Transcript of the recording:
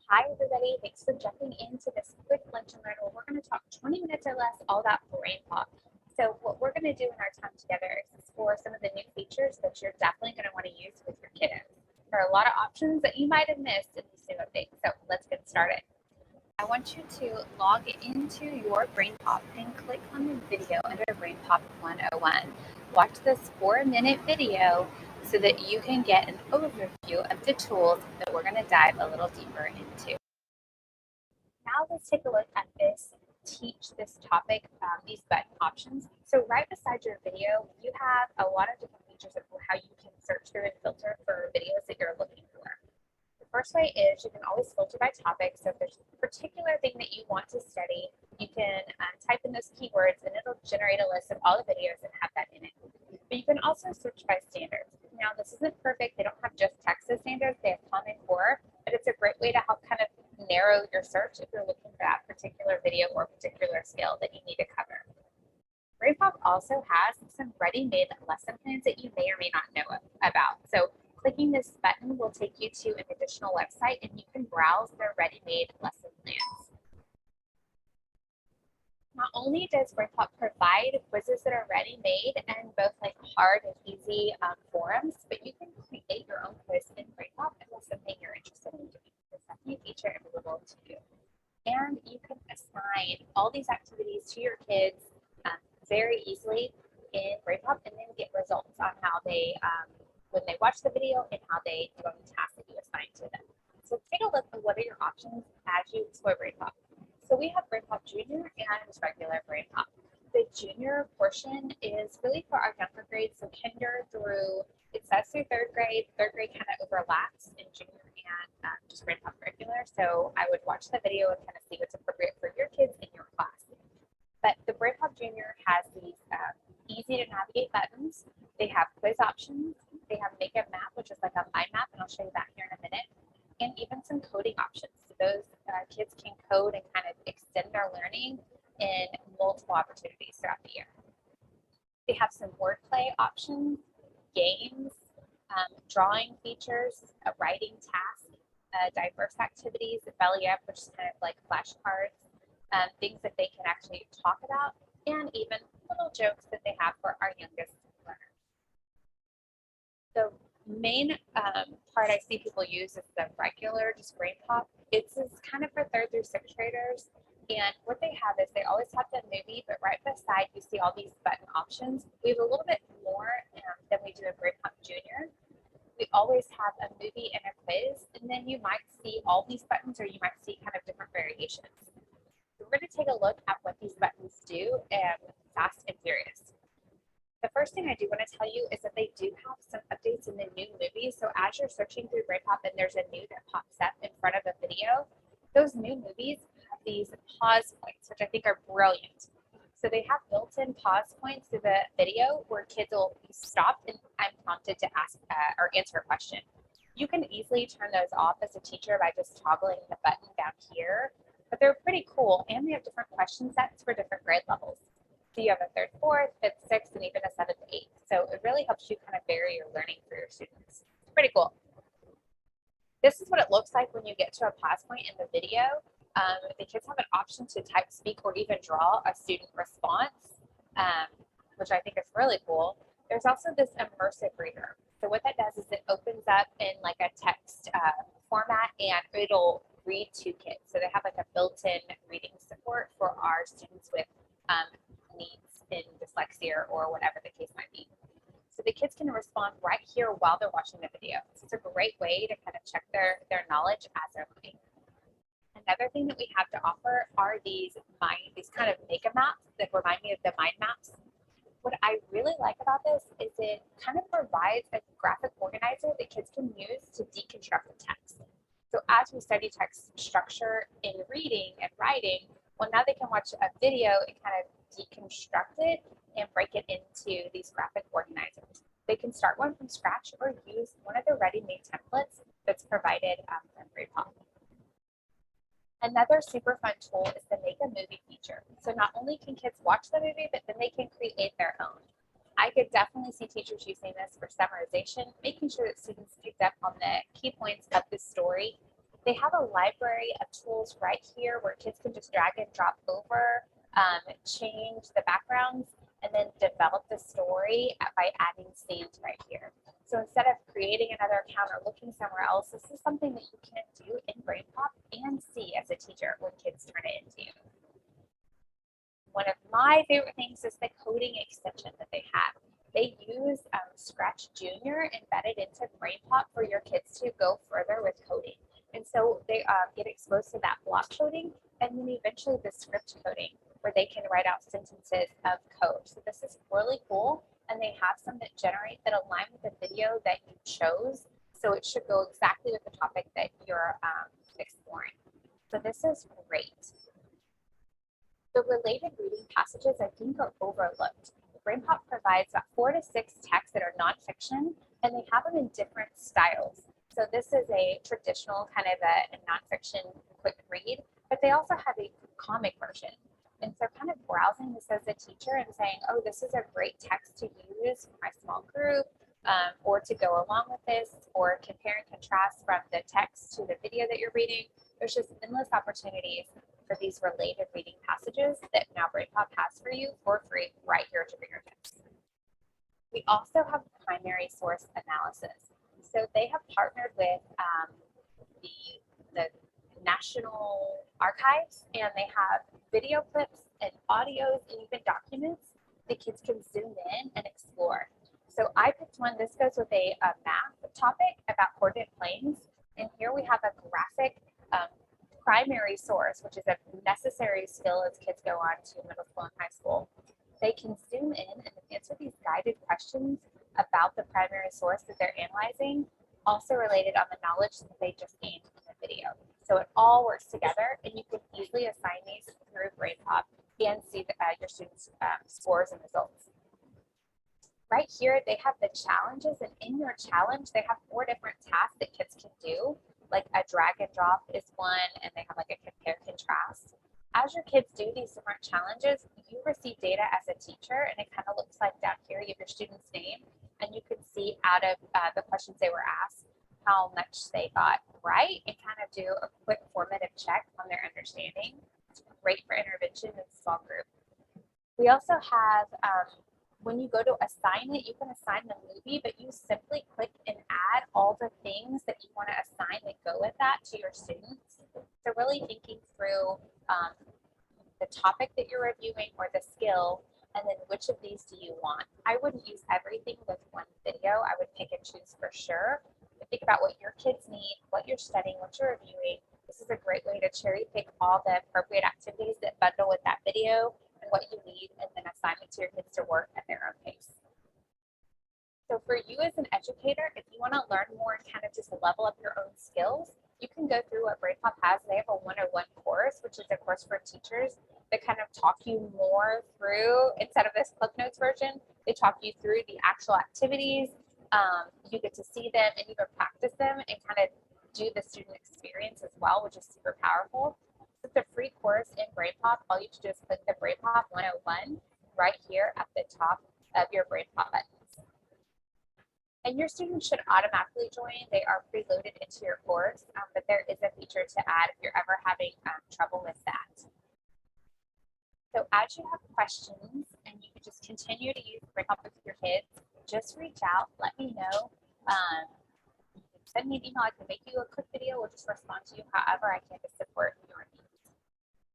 Hi, everybody. Thanks for jumping into this quick lunch and learn where we're going to talk 20 minutes or less all about brain pop. So, what we're going to do in our time together is explore some of the new features that you're definitely going to want to use with your kiddos. There are a lot of options that you might have missed in these new updates. So, let's get started. I want you to log into your BrainPop and click on the video under BrainPop 101. Watch this 4-minute video so that you can get an overview of the tools that we're going to dive a little deeper into. Now let's take a look at this topic, these button options. So right beside your video, you have a lot of different features of how you can search through and filter for videos that you're looking for. The first way is you can always filter by topic. So if there's a particular thing that you want to study, you can type in those keywords and it'll generate a list of all the videos and have that in it. But you can also search by standards. Now, this isn't perfect. They don't have just Texas standards. They have Common Core, but it's a great way to help kind of narrow your search if you're looking for that particular video or particular skill that you need to cover. BrainPop also has some ready-made lesson plans that you may or may not know about. So clicking this button will take you to an additional website and you can browse their ready-made lesson plans. Not only does BrainPop provide quizzes that are ready-made and both like hard and easy forums, but you can create your own quiz in BrainPop if that's something you're interested in doing. It's definitely a feature available to you. And you can assign all these activities to your kids very easily in BrainPop and then get results on how they, when they watch the video and how they do on the task that you assign to them. So take a look at what are your options as you explore BrainPop. So we have BrainPop Junior and regular BrainPop. The junior portion is really for our younger grades, so kinder through, it says through third grade. Third grade kind of overlaps in junior and just BrainPop regular. So I would watch the video and kind of see what's appropriate for your kids in your class. But the BrainPop Junior has these easy to navigate buttons. They have quiz options. They have Make a Map, which is like a mind map, and I'll show you that here in a minute. And even some coding options. So those kids can code and kind of extend their learning in multiple opportunities throughout the year. They have some wordplay options, games, drawing features, a writing task, diverse activities, belly up, which is kind of like flashcards, things that they can actually talk about, and even little jokes that they have for our youngest learners. The main part I see people use is the regular, just BrainPop. It's kind of for 3rd through 6th graders. And what they have is they always have the movie, but right beside you see all these button options. We have a little bit more than we do in BrainPop Junior. We always have a movie and a quiz, and then you might see all these buttons or you might see kind of different variations. So we're going to take a look at what these buttons do fast and furious. The first thing I do want to tell you is that they do have some updates in the new movies. So as you're searching through BrainPop and there's a new that pops up in front of a video, those new movies have these pause points, which I think are brilliant. So they have built-in pause points to the video where kids will be stopped and I'm prompted to ask or answer a question. You can easily turn those off as a teacher by just toggling the button down here, but they're pretty cool and they have different question sets for different grade levels. So you have a 3rd, 4th, 5th, 6th, and even a 7th, 8th. So it really helps you kind of vary your learning for your students. It's pretty cool. This is what it looks like when you get to a pause point in the video. The kids have an option to type, speak, or even draw a student response, which I think is really cool. There's also this immersive reader. So what that does is it opens up in like a text format and it'll read to kids. So they have like a built-in reading support for our students with needs in dyslexia or whatever the case might be. So the kids can respond right here while they're watching the video. So it's a great way to kind of check their knowledge as they're learning. Another thing that we have to offer are these kind of make a maps that remind me of the mind maps. What I really like about this is it kind of provides a graphic organizer that kids can use to deconstruct the text. So as we study text structure in reading and writing, well, now they can watch a video and kind of deconstruct it and break it into these graphic organizers. They can start one from scratch or use one of the ready-made templates that's provided from BrainPop. Another super fun tool is the Make a Movie feature. So not only can kids watch the movie, but then they can create their own. I could definitely see teachers using this for summarization, making sure that students picked up on the key points of the story They have a library of tools right here where kids can just drag and drop over, change the backgrounds, and then develop the story by adding scenes right here. So instead of creating another account or looking somewhere else, this is something that you can do in BrainPop and see as a teacher when kids turn it into. One of my favorite things is the coding extension that they have. They use Scratch Junior embedded into BrainPop for your kids to go further with coding. And so they get exposed to that block coding and then eventually the script coding where they can write out sentences of code. So this is really cool. And they have some that generate that align with the video that you chose. So it should go exactly with the topic that you're exploring. So this is great. The related reading passages I think are overlooked. BrainPop provides about 4 to 6 texts that are nonfiction, and they have them in different styles. So this is a traditional kind of a nonfiction quick read, but they also have a comic version. And so kind of browsing this as a teacher and saying, oh, this is a great text to use for my small group, or to go along with this, or compare and contrast from the text to the video that you're reading. There's just endless opportunities for these related reading passages that now BrainPop has for you for free right here at your fingertips. We also have primary source analysis. So they have partnered with the National Archives, and they have video clips and audios and even documents that kids can zoom in and explore. So I picked one. This goes with a math topic about coordinate planes. And here we have a graphic primary source, which is a necessary skill as kids go on to middle school and high school. They can zoom in and answer these guided questions about the primary source that they're analyzing, also related on the knowledge that they just gained in the video. So it all works together, and you can easily assign these through BrainPop and see your students' scores and results. Right here, they have the challenges, and in your challenge, they have 4 different tasks that kids can do. Like a drag and drop is one, and they have like a compare contrast. As your kids do these different challenges, you receive data as a teacher, and it kind of looks like down here you have your student's name, and you can see out of the questions they were asked how much they got right, and kind of do a quick formative check on their understanding. It's great for intervention in small group. We also have when you go to assign it, you can assign the movie, but you simply click and add all the things that you want to assign that go with that to your students. So really thinking through the topic that you're reviewing or the skill, and then which of these do you want? I wouldn't use everything with one video. I would pick and choose for sure. But think about what your kids need, what you're studying, what you're reviewing. This is a great way to cherry pick all the appropriate activities that bundle with that video and what you need, and then assign it to your kids to work at their own pace. So for you as an educator, if you want to learn more and kind of just level up your own skills, you can go through what BrainPop has. They have a 101 course, which is a course for teachers that kind of talk you more through, instead of this Cliff Notes version, they talk you through the actual activities. You get to see them and even practice them and kind of do the student experience as well, which is super powerful. It's a free course in BrainPop. All you have to do is click the BrainPop 101 right here at the top of your BrainPop buttons. And your students should automatically join. They are preloaded into your course, but there is a feature to add if you're ever having trouble with that. So as you have questions and you can just continue to use BrainPop with your kids, just reach out, let me know. You can send me an email, I can make you a quick video or just respond to you however I can to support